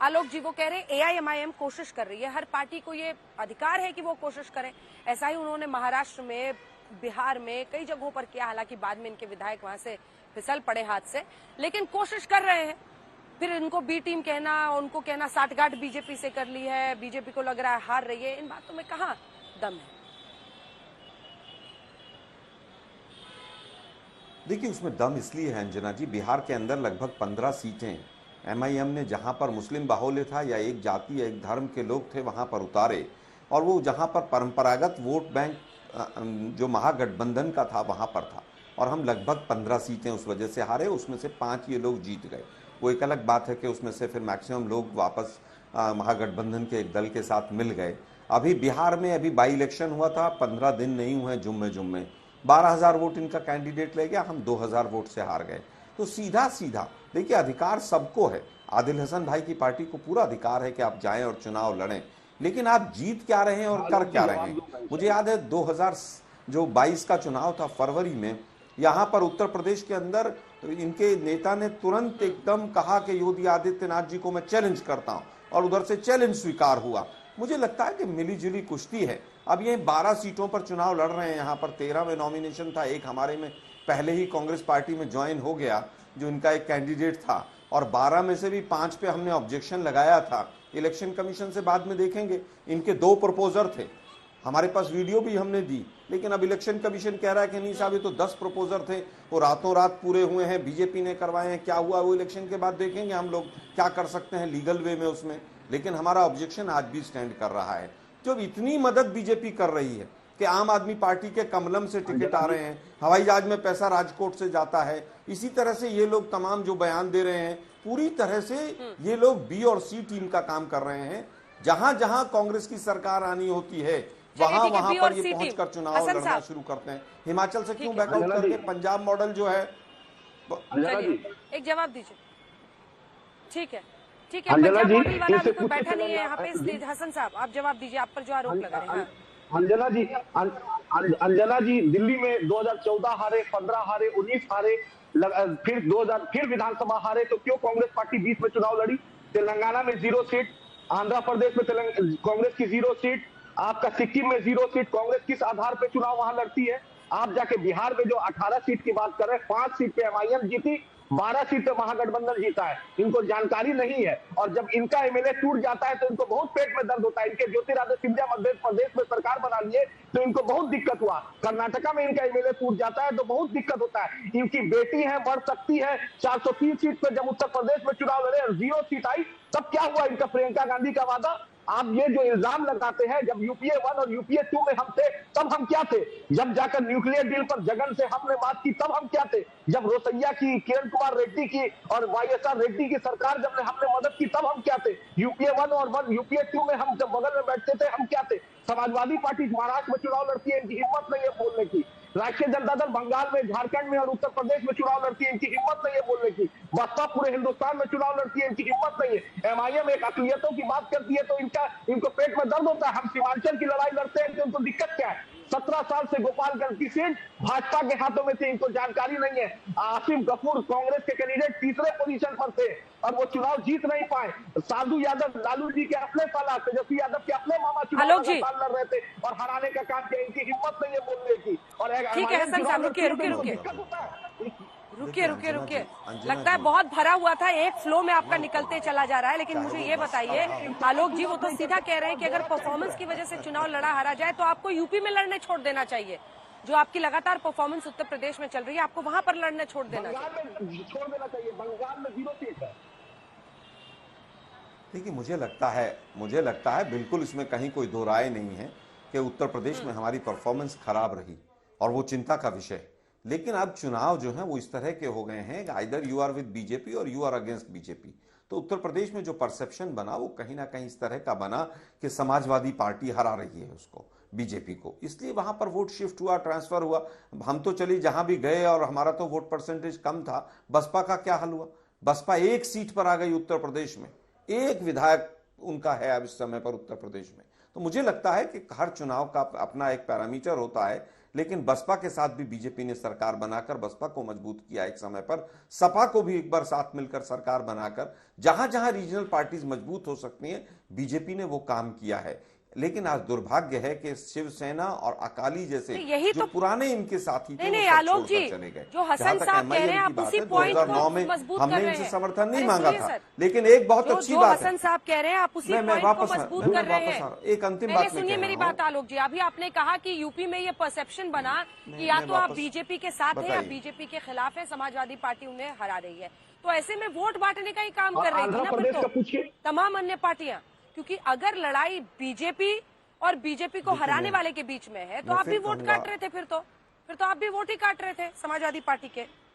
आलोक जी वो कह रहे हैं एआईएमआईएम कोशिश कर रही है, हर पार्टी को ये अधिकार है कि वो कोशिश करे। ऐसा ही उन्होंने महाराष्ट्र में, बिहार में कई जगहों पर किया, हालांकि बाद में इनके विधायक वहां से फिसल पड़े हाथ से, लेकिन कोशिश कर रहे हैं। फिर इनको बी टीम कहना, उनको कहना साठगांठ बीजेपी से कर ली है, बीजेपी को लग रहा है हार रही है, इन बातों में कहाँ दम है? देखिए, उसमें दम इसलिए है अंजना जी, बिहार के अंदर लगभग 15 सीटें एमआईएम ने जहां पर मुस्लिम बाहुल्य था या एक जाति या एक धर्म के लोग थे वहां पर उतारे, और वो जहां पर परंपरागत वोट बैंक जो महागठबंधन का था वहां पर था, और हम लगभग 15 सीटें उस वजह से हारे। उसमें से 5 ये लोग जीत गए। वो एक अलग बात है कि उसमें से फिर मैक्सिमम लोग वापस महागठबंधन के एक दल के साथ मिल गए। अभी बिहार में अभी बाई इलेक्शन हुआ था, 15 दिन नहीं हुए, जुम्मे 12,000 वोट इनका कैंडिडेट ले गया, हम 2,000 वोट से हार गए। तो सीधा सीधा देखिए, अधिकार सबको है। आदिल हसन भाई की पार्टी को पूरा अधिकार है कि आप जाएं और चुनाव लड़ें, लेकिन आप जीत क्या रहे हैं और कर क्या रहे हैं। मुझे याद है 2022 का चुनाव था फरवरी में, यहां पर उत्तर प्रदेश के अंदर इनके नेता ने तुरंत एकदम कहा कि योगी आदित्यनाथ जी को मैं चैलेंज करता हूं, और उधर से चैलेंज स्वीकार हुआ। मुझे लगता है कि मिलीजुली कुश्ती है। अब ये 12 सीटों पर चुनाव लड़ रहे हैं। यहाँ पर 13 में नॉमिनेशन था, एक हमारे में पहले ही कांग्रेस पार्टी में ज्वाइन हो गया जो इनका एक कैंडिडेट था, और 12 में से भी 5 पे हमने ऑब्जेक्शन लगाया था। इलेक्शन कमीशन से बाद में देखेंगे, इनके 2 प्रपोजर थे, हमारे पास वीडियो भी हमने दी, लेकिन अब इलेक्शन कमीशन कह रहा है कि नहीं साहब, ये तो 10 प्रपोजर थे, वो रातों रात पूरे हुए हैं, बीजेपी ने करवाए हैं। क्या हुआ वो इलेक्शन के बाद देखेंगे हम लोग क्या कर सकते हैं लीगल वे में उसमें। लेकिन हमारा ऑब्जेक्शन आज भी स्टैंड कर रहा है। जब इतनी मदद बीजेपी कर रही है कि आम आदमी पार्टी के कमलम से टिकट आ रहे हैं, हवाई जहाज में पैसा राजकोट से जाता है, इसी तरह से ये लोग तमाम जो बयान दे रहे हैं, पूरी तरह से ये लोग बी और सी टीम का काम कर रहे हैं। जहां जहां कांग्रेस की सरकार आनी होती है वहां वहां पर ये पहुंचकर चुनाव लड़ना शुरू करते हैं। हिमाचल से क्यों बैकआउट करके पंजाब मॉडल जो है। एक जवाब दीजिए। ठीक है, ठीक है, पंजाब मॉडल वाला अभी कोई बैठा नहीं है यहाँ पे, इसलिए हसन साहब आप जवाब दीजिए, आप पर जो आरोप लगा रहे हैं। अंजना जी दिल्ली में 2014 हारे, 15 हारे, 19 हारे, फिर 2000 फिर विधानसभा हारे, तो क्यों कांग्रेस पार्टी 20 में चुनाव लड़ी? तेलंगाना में 0 सीट, आंध्र प्रदेश में कांग्रेस की 0 सीट, आपका सिक्किम में 0 सीट। कांग्रेस किस आधार पे चुनाव वहां लड़ती है? आप जाके बिहार में जो 18 सीट की बात कर रहे हैं, 5 सीट पे एमआईएम जीती, 12 सीट पे महागठबंधन जीता है। इनको जानकारी नहीं है, और जब इनका एमएलए टूट जाता है तो इनको बहुत पेट में दर्द होता है। इनके ज्योतिरादित्य सिंधिया मध्य प्रदेश में सरकार बना लिए तो इनको बहुत दिक्कत हुआ। कर्नाटका में इनका एमएलए टूट जाता है तो बहुत दिक्कत होता है। इनकी बेटी है, बढ़ सकती है, 403 सीट पे जब उत्तर प्रदेश में चुनाव लड़े 0 सीट आई, तब क्या हुआ इनका प्रियंका गांधी का वादा? आप ये जो इल्जाम लगाते हैं, जब यूपीए 1 और यूपीए 2 में हम थे तब हम क्या थे? जब जाकर न्यूक्लियर डील पर जगन से हमने बात की तब हम क्या थे? जब रोसैया की, किरण कुमार रेड्डी की और वाईएसआर रेड्डी की सरकार जब हमने मदद की तब हम क्या थे? यूपीए 1 और यूपीए 2 में हम जब बगल में बैठते थे हम क्या थे? समाजवादी पार्टी महाराष्ट्र में चुनाव लड़ती है, इनकी हिम्मत नहीं है बोलने की। राष्ट्रीय जनता दल बंगाल में, झारखंड में और उत्तर प्रदेश में चुनाव लड़ती है, इनकी हिम्मत नहीं है बोलने की। बसपा पूरे हिंदुस्तान में चुनाव लड़ती है, इनकी हिम्मत नहीं है। एमआईएम एक अकलियतों की बात करती है तो इनको पेट में दर्द होता है। हम सीमांचल की लड़ाई लड़ते हैं तो इनको दिक्कत क्या है? 17 साल से गोपालगंज की सीट भाजपा के हाथों में थी, इनको जानकारी नहीं है। आसिम गफूर कांग्रेस के कैंडिडेट तीसरे पोजीशन पर थे और वो चुनाव जीत नहीं पाए। साधु यादव, लालू जी के अपने साला, तेजस्वी यादव के अपने मामा चुनाव लड़ रहे थे और हराने का काम किया। इनकी हिम्मत नहीं है बोलने की। और ठीक है हसन साहब, रुकिए, लगता है बहुत भरा हुआ था, एक फ्लो में आपका निकलते चला जा रहा है। लेकिन मुझे ये बताइए आलोक जी, वो तो सीधा कह रहे हैं कि अगर परफॉर्मेंस की वजह से चुनाव लड़ा हारा जाए तो आपको यूपी में लड़ने छोड़ देना चाहिए। जो आपकी लगातार परफॉर्मेंस उत्तर प्रदेश में चल रही है, आपको वहां पर लड़ने छोड़ देना चाहिए। बंगाल में 0 सीट है। देखिए, मुझे लगता है बिल्कुल इसमें कहीं कोई दो राय नहीं है कि उत्तर प्रदेश में हमारी परफॉर्मेंस खराब रही और वो चिंता का विषय है। लेकिन अब चुनाव जो है वो इस तरह के हो गए हैं, either you are with BJP और यू आर अगेंस्ट बीजेपी। तो उत्तर प्रदेश में जो परसेप्शन बना वो कहीं ना कहीं इस तरह का बना कि समाजवादी पार्टी हरा रही है उसको, बीजेपी को, इसलिए वहां पर वोट शिफ्ट हुआ, ट्रांसफर हुआ। हम तो चलिए जहां भी गए और हमारा तो वोट परसेंटेज कम था। बसपा का क्या हाल हुआ? बसपा 1 सीट पर आ गई उत्तर प्रदेश में, 1 विधायक उनका है अब इस समय पर उत्तर प्रदेश में। तो मुझे लगता है कि हर चुनाव का अपना एक पैरामीटर होता है, लेकिन बसपा के साथ भी बीजेपी ने सरकार बनाकर बसपा को मजबूत किया एक समय पर, सपा को भी एक बार साथ मिलकर सरकार बनाकर जहां जहां रीजनल पार्टीज मजबूत हो सकती हैं बीजेपी ने वो काम किया है। लेकिन आज दुर्भाग्य है कि शिवसेना और अकाली जैसे यही जो तो पुराने इनके साथी थे नहीं वो सब आलोक जी, छोड़कर चले गए। जो हसन जहां तक साहब कह रहे हैं MIM आप की बात उसी है, पॉइंट 2009 को में मजबूत कर हमने रहे इनसे हैं। समर्थन नहीं अरे मांगा सुनिए था, सर, लेकिन एक बहुत अच्छी जो बात है। हसन साहब कह रहे हैं आप उसी मैं पॉइंट वापस को आ- मजबूत मैं कर रहे वापस हैं। आ रहा हूं। एक अंतिम पहले बात मैं सुनिए कह मेरी रहा हूं। बात आलोक जी, अभी आपने कहा कि यूपी में ये परसेप्शन बना कि या मैं तो आप वापस- बीजेपी के साथ हैं या बताइए। बीजेपी के खिलाफ है, समाजवादी पार्टी उन्हें हरा रही है, तो ऐसे में वोट बांटने का ही काम और कर रही थी आंध्र ना प्रदेश फिर का तो पूछिए। तमाम अन्य पार्टियां, क्योंकि अगर लड़ाई बीजेपी और बीजेपी को देखिए, हराने वाले के बीच में है तो मैं आप भी फिर वोट कहूंगा- काट रहे थे, फिर तो आप भी वोट ही काट रहे थे समाजवादी पार्टी के।